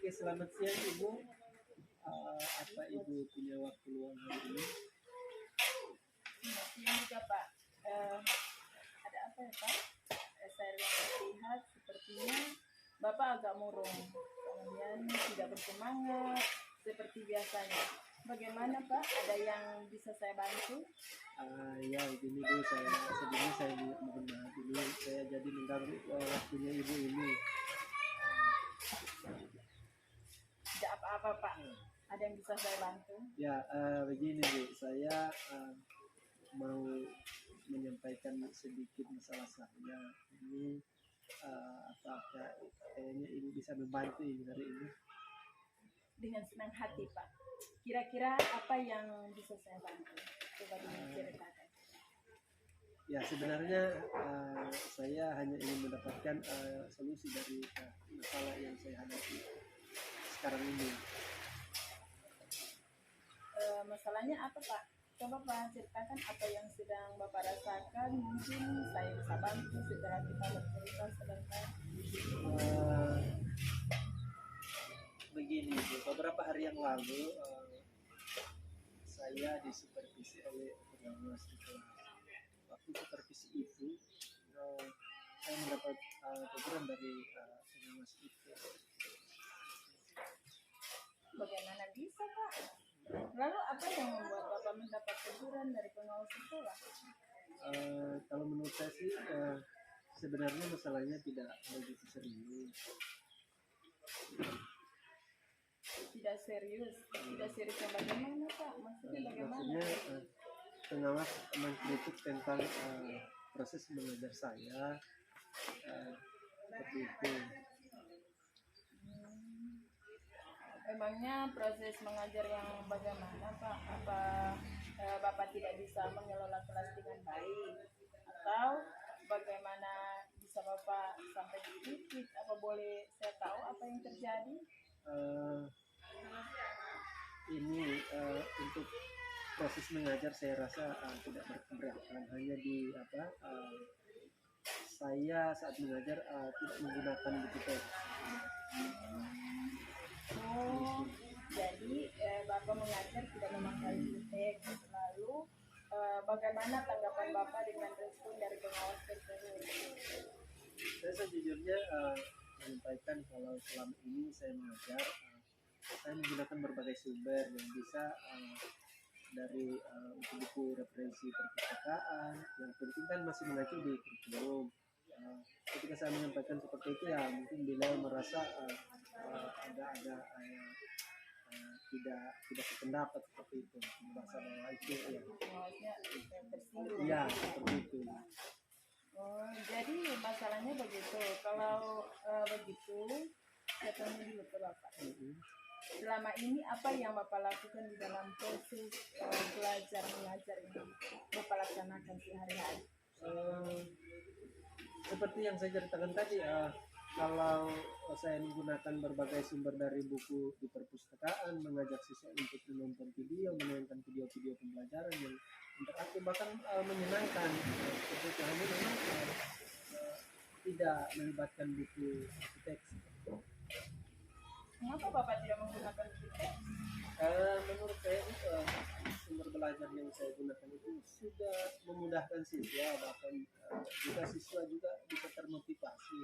Oke, selamat siang Ibu. Apa Ibu punya waktu luang hari ini? Ini juga Pak, ada apa ya Pak? Saya lihat sepertinya Bapak agak murung, kemudian tidak bersemangat seperti biasanya. Bagaimana Pak? Ada yang bisa saya bantu? Ya, begini Bu, sebelumnya saya mohon maaf dulu, saya jadi mengganggu waktunya Ibu ini. Tidak apa-apa Pak. Ada yang bisa saya bantu? Ya, begini Bu, saya mau menyampaikan sedikit masalah saya. Ini apakah kayaknya Ibu bisa membantu ini hari ini? Dengan senang hati Pak. Kira-kira apa yang bisa saya bantu? Coba diceritakan. Ya, sebenarnya saya hanya ingin mendapatkan solusi dari masalah yang saya hadapi sekarang ini. Masalahnya apa Pak? Coba Pak ceritakan apa yang sedang Bapak rasakan. Mungkin saya bisa bantu setelah kita bercerita sebentar. Begini Bu, beberapa hari yang lalu saya disupervisi oleh pengawas di kelas. Waktu supervisi itu saya mendapat teguran dari pengawas itu. Bagaimana bisa Pak? Lalu apa yang membuat Bapak mendapat teguran dari pengawas sekolah? Kalau menurut saya sih sebenarnya masalahnya tidak begitu serius. Tidak serius yang bagaimana Pak? Maksudnya bagaimana? Maksudnya pengawas mengkritik tentang proses mengajar saya seperti itu. Emangnya proses mengajar yang bagaimana Pak? Apa Bapak tidak bisa mengelola kelas dengan baik? Atau bagaimana bisa Bapak sampai dikritik? Apa boleh saya tahu apa yang terjadi? Ini untuk proses mengajar saya rasa tidak berkeberatan, hanya di saya saat mengajar tidak menggunakan buku teks. Oh, jadi Bapak mengajar tidak memakai buku teks. Lalu bagaimana tanggapan Bapak dengan respon dari pengawas tersebut? Saya sejujurnya menyampaikan kalau selama ini saya mengajar, saya menggunakan berbagai sumber yang bisa dari buku referensi perpustakaan. Yang penting kan masih mengacu di kurikulum. Ketika saya menyampaikan seperti itu ya mungkin beliau merasa agak tidak sependapat seperti itu, merasa bahwa itu ya Pengawasnya tersinggung. iya seperti itu. Oh, jadi masalahnya begitu. Kalau begitu, saya tanya dulu ke Bapak. Selama ini apa yang Bapak lakukan di dalam proses belajar mengajar ini? Bapak laksanakan sehari-hari? Seperti yang saya ceritakan tadi, kalau saya menggunakan berbagai sumber dari buku di perpustakaan, mengajak siswa untuk menonton video, menonton video-video pembelajaran yang interaktif bahkan menyenangkan. Seperti hanya memang tidak melibatkan buku teks. Mengapa Bapak tidak menggunakan buku teks? Menurut saya sumber belajar yang saya gunakan itu sudah memudahkan siswa, bahkan juga siswa juga bisa termotivasi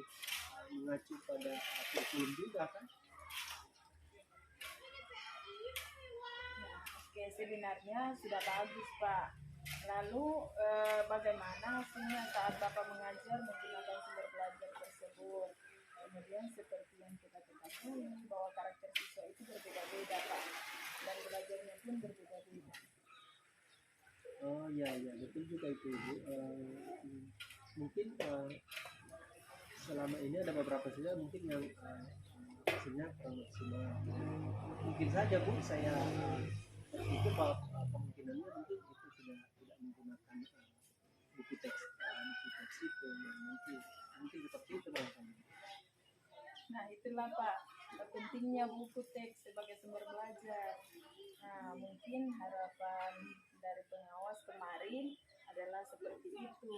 mengacu pada kurikulum juga kan. Oke, sebenarnya sudah bagus Pak. Lalu bagaimana hasilnya saat Bapak mengajar menggunakan sumber belajar tersebut? Kemudian seperti yang kita ketahui bahwa karakter siswa itu berbeda-beda Pak, dan belajarnya pun berbeda-beda. Oh iya betul juga itu Ibu. Mungkin selama ini ada beberapa siswa mungkin yang hasilnya kurang maksimal. Mungkin saja Bu saya itu kemungkinannya mungkin itu sudah tidak menggunakan buku teks itu yang mungkin seperti itu bang. Nah itulah Pak, pentingnya buku teks sebagai sumber belajar. Nah mungkin harapan dari pengawas kemarin adalah seperti itu,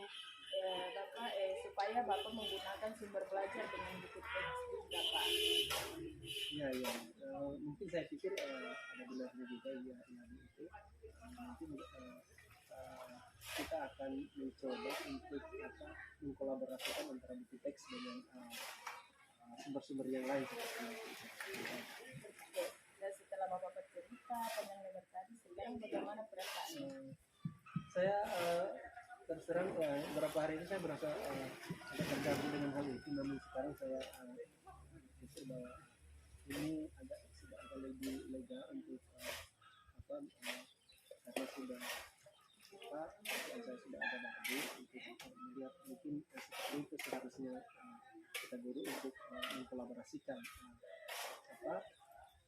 supaya Bapak menggunakan sumber belajar dengan buku teks juga Pak. Ya Ya, ya. Mungkin saya pikir ada benarnya juga ya, yang itu. Nanti kita akan mencoba untuk mengkolaborasikan antara buku teks dengan sumber-sumber yang lain seperti itu. Oke, dan setelah Bapak bercerita panjang lebar tadi, sekarang bagaimana perasaan? Saya terus terang beberapa hari ini saya merasa agak terganggu dengan hal itu, namun sekarang saya pikir bahwa ini sudah agak lebih lega untuk karena sudah saya sudah ada bagus untuk melihat mungkin seperti itu seharusnya kita guru untuk mengkolaborasikan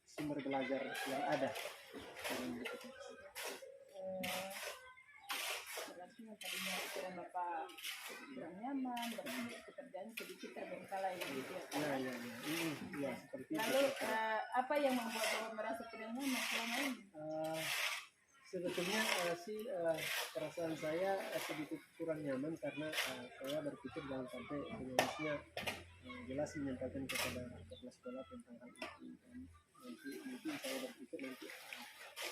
sumber belajar yang ada dalam buku teks. Berarti yang tadinya pikiran Bapak kurang nyaman, berarti pekerjaan sedikit terbengkalai gitu ya. Ya, seperti Lalu itu. apa yang membuat Bapak merasa tidak nyaman selama ini? Sebetulnya perasaan saya sedikit kurang nyaman karena saya berpikir jangan sampai penulisnya jelas menyampaikan kepada kepala sekolah tentang hal itu, dan nanti mungkin saya berpikir nanti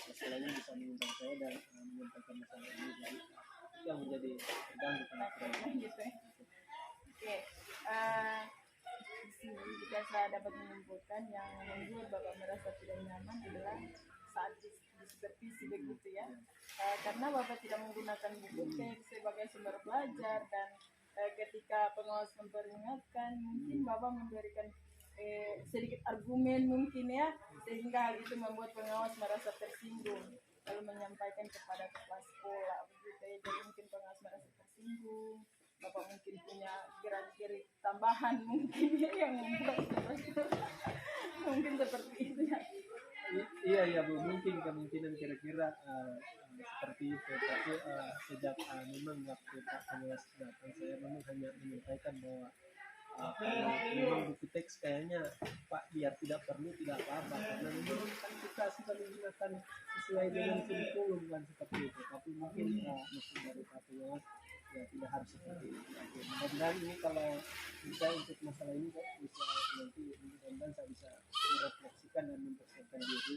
sekolahnya bisa mengundang saya dan menyampaikan masalah ini, jadi itu yang menjadi terganggu gitu ya. Oke, di sini jika saya dapat menyimpulkan yang membuat Bapak merasa tidak nyaman adalah saat supervisi begitu ya, karena Bapak tidak menggunakan buku teks sebagai sumber belajar, dan ketika pengawas memperingatkan mungkin Bapak memberikan sedikit argumen mungkin ya, sehingga hal itu membuat pengawas merasa tersinggung lalu menyampaikan kepada kepala sekolah begitu ya. Jadi mungkin pengawas merasa tersinggung, Bapak mungkin punya gerak-gerik tambahan mungkin ya yang membuat mungkin seperti itu ya. Iya Bu, mungkin kemungkinan kira-kira seperti itu, tapi sejak memang waktu Pak Pengawas datang saya memang hanya menyampaikan bahwa memang buku teks kayaknya Pak biar tidak perlu tidak apa-apa, karena memang kan kita sudah menggunakan sesuai dengan kurikulum kan seperti itu, tapi mungkin maksud dari Pak Pengawas ya tidak harus seperti itu. Mudah-mudahan ini kalau bisa untuk masalah ini kok bisa nanti mudah-mudahan saya bisa merefleksikan dan mempersiapkan diri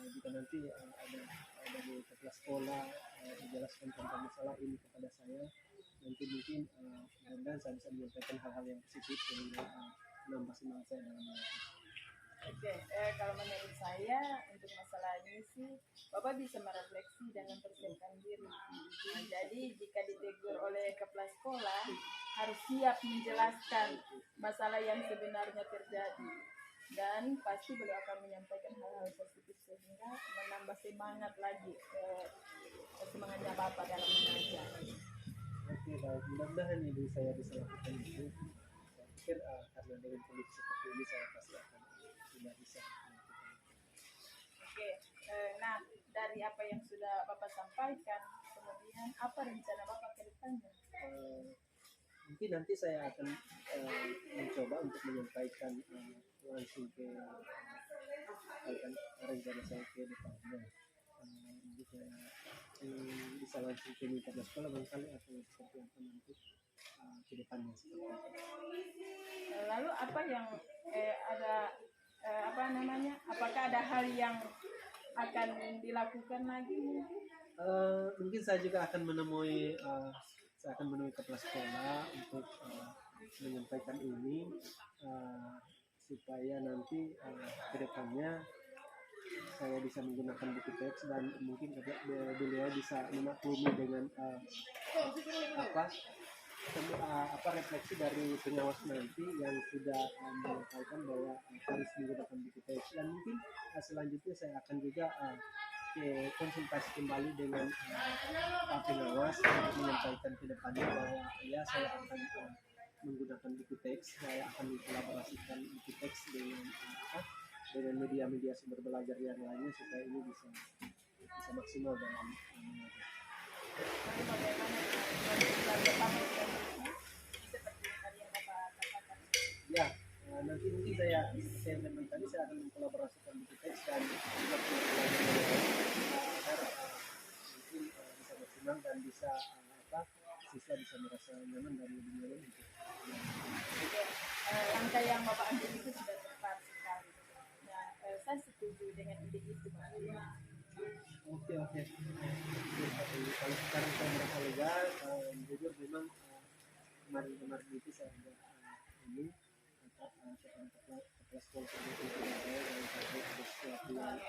jika nanti ada dari kepala sekolah dijelaskan tentang masalah ini kepada saya, nanti mungkin mudah-mudahan saya bisa menyampaikan hal-hal yang positif sehingga menambah semangat saya dalam belajar. Oke, kalau menurut saya untuk masalah ini sih Bapak bisa merefleksi dan mempersiapkan diri. Nah, jadi jika ditegur oleh kepala sekolah harus siap menjelaskan masalah yang sebenarnya terjadi, dan pasti beliau akan menyampaikan hal-hal positif sehingga menambah semangat lagi semangatnya Bapak dalam mengajar. Oke, baik, mudah-mudahan ibu saya bisa lakukan itu. Saya pikir karena dengan kondisi seperti ini saya pasti akan tidak bisa melakukan. Oke, nah dari apa yang sudah Bapak sampaikan, kemudian apa rencana Bapak ke depannya? Mungkin nanti saya akan mencoba untuk menyampaikan langsung ke rencana saya ke depannya. Jadi saya bisa langsung ke minta sekolah barangkali atau seperti apa nanti ke depannya seperti itu. Lalu apa yang apakah ada hal yang akan dilakukan lagi mungkin? Mungkin saya juga akan menemui kepala sekolah untuk menyampaikan ini supaya nanti ke depannya saya bisa menggunakan buku teks dan mungkin beliau bisa memaklumi dengan refleksi dari pengawas nanti yang sudah menyampaikan bahwa harus menggunakan buku teks, dan mungkin selanjutnya saya akan juga konsultasi kembali dengan Pak Pengawas untuk menyampaikan ke depannya bahwa ya saya akan menggunakan buku teks, saya akan mengkolaborasikan buku teks dengan media-media sumber belajar yang lainnya supaya ini bisa maksimal dalam mengajar. Ya, nanti mungkin saya memang tadi saya akan mengkolaborasikan buku teks dan agar mungkin bisa maksimal dan bisa siswa bisa merasa nyaman dan lebih nyaman untuk langkah yang Bapak ambil itu sudah tepat sekali. Dan saya setuju dengan ide itu Pak. Oke, oke. Kalau sekarang saya merasa lega, jujur memang kemarin-kemarin itu saya ada ini kelas sekolah itu saya dan sampai ada sesuatu yang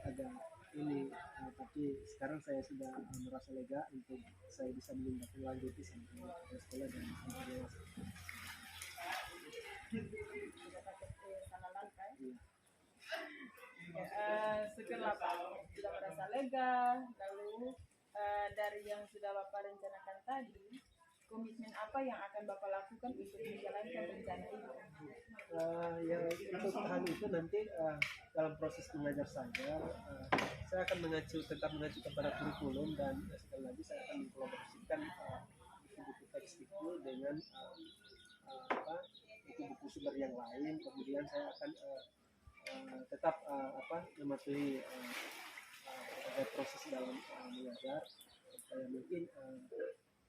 agak ini, tapi sekarang saya sudah merasa lega untuk saya bisa menindaklanjuti sampai ke sekolah dan sampai dewasa. Tidak takut salah langkah. Iya. Syukurlah Pak, sudah merasa lega. Lalu dari yang sudah Bapak rencanakan tadi, komitmen apa yang akan Bapak lakukan untuk menjalankan rencana itu? Ya untuk hal itu nanti dalam proses mengajar saya akan tetap mengacu kepada kurikulum, dan sekali lagi saya akan mengkolaborasikan buku-buku tekstikul dengan buku-buku sumber yang lain. Kemudian saya akan tetap mematuhi proses dalam mengajar, supaya mungkin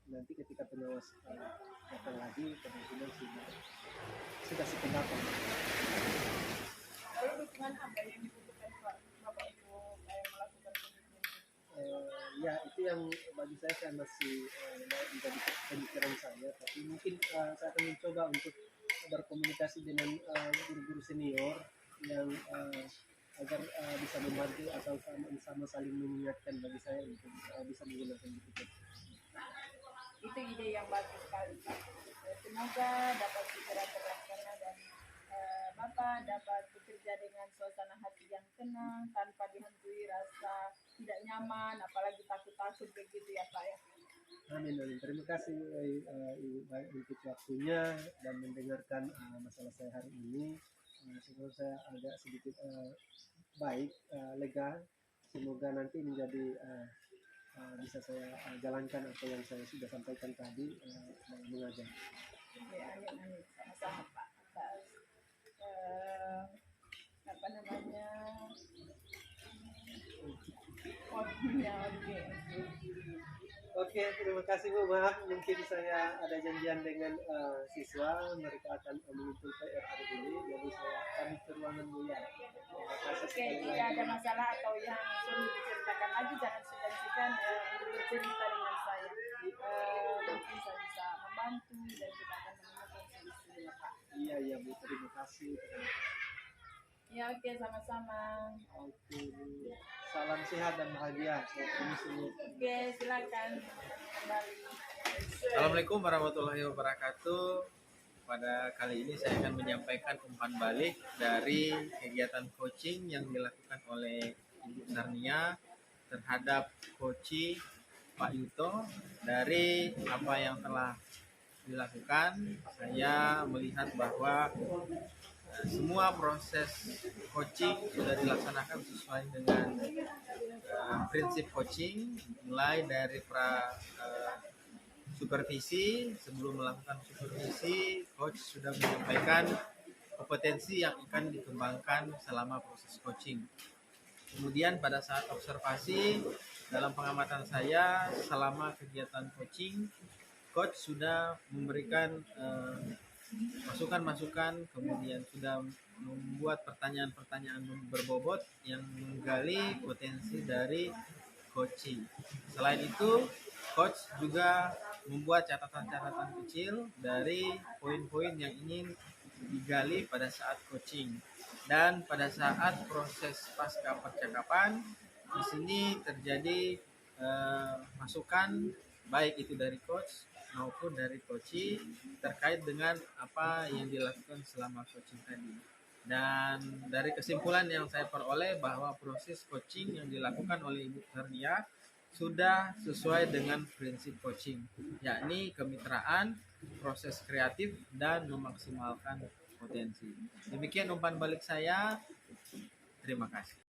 nanti ketika pengawas datang lagi kemungkinan sudah sependapat. Lalu dukungan apa yang dibutuhkan Pak Bapak untuk melakukan komitmen itu? Ya itu yang bagi saya masih menjadi pemikiran saya, tapi mungkin saya akan mencoba untuk berkomunikasi dengan guru-guru senior yang agar bisa membantu atau sama saling mengingatkan bagi saya untuk bisa menggunakan buku. Itu ide yang bagus sekali Pak. Semoga dapat segera terlaksana dan Bapak dapat bekerja dengan suasana hati yang tenang tanpa dihantui rasa tidak nyaman, apalagi takut-takut begitu ya Pak ya. Amin, amin. Terima kasih Ibu baik untuk waktunya dan mendengarkan masalah saya hari ini. Semoga saya agak sedikit baik, lega. Semoga nanti menjadi bisa saya jalankan apa yang saya sudah sampaikan tadi dalam mengajar. Ya, amin, amin. Sama-sama Pak. Atas apa namanya? Oke. Oke, terima kasih Bu. Maaf, mungkin saya ada janjian dengan siswa, mereka akan mengumpul PR hari ini, jadi saya pamit ke ruangan Bu ya. Terima kasih Oke, sekali jika lagi. ada masalah atau yang perlu diceritakan lagi, jangan segan-segan untuk bercerita dengan saya. Mungkin saya bisa membantu dan kita akan menemukan solusinya Pak. Iya Bu, terima kasih. Ya, oke, sama-sama. Oke Bu. Salam sehat dan bahagia. Saya permisi Bu. Oke, silakan kembali. Assalamualaikum warahmatullahi wabarakatuh. Pada kali ini saya akan menyampaikan umpan balik dari kegiatan coaching yang dilakukan oleh Ibu Sarnia terhadap coach Pak Yuto. Dari apa yang telah dilakukan, saya melihat bahwa semua proses coaching sudah dilaksanakan sesuai dengan prinsip coaching, mulai dari supervisi. Sebelum melakukan supervisi, coach sudah menyampaikan kompetensi yang akan dikembangkan selama proses coaching. Kemudian pada saat observasi, dalam pengamatan saya selama kegiatan coaching, coach sudah memberikan masukan-masukan, kemudian sudah membuat pertanyaan-pertanyaan berbobot yang menggali potensi dari coaching. Selain itu, coach juga membuat catatan-catatan kecil dari poin-poin yang ingin digali pada saat coaching. Dan pada saat proses pasca percakapan, di sini terjadi masukan baik itu dari coach maupun dari coachee terkait dengan apa yang dilakukan selama coaching tadi. Dan dari kesimpulan yang saya peroleh bahwa proses coaching yang dilakukan oleh Ibu Sarnia sudah sesuai dengan prinsip coaching, yakni kemitraan, proses kreatif, dan memaksimalkan potensi. Demikian umpan balik saya. Terima kasih.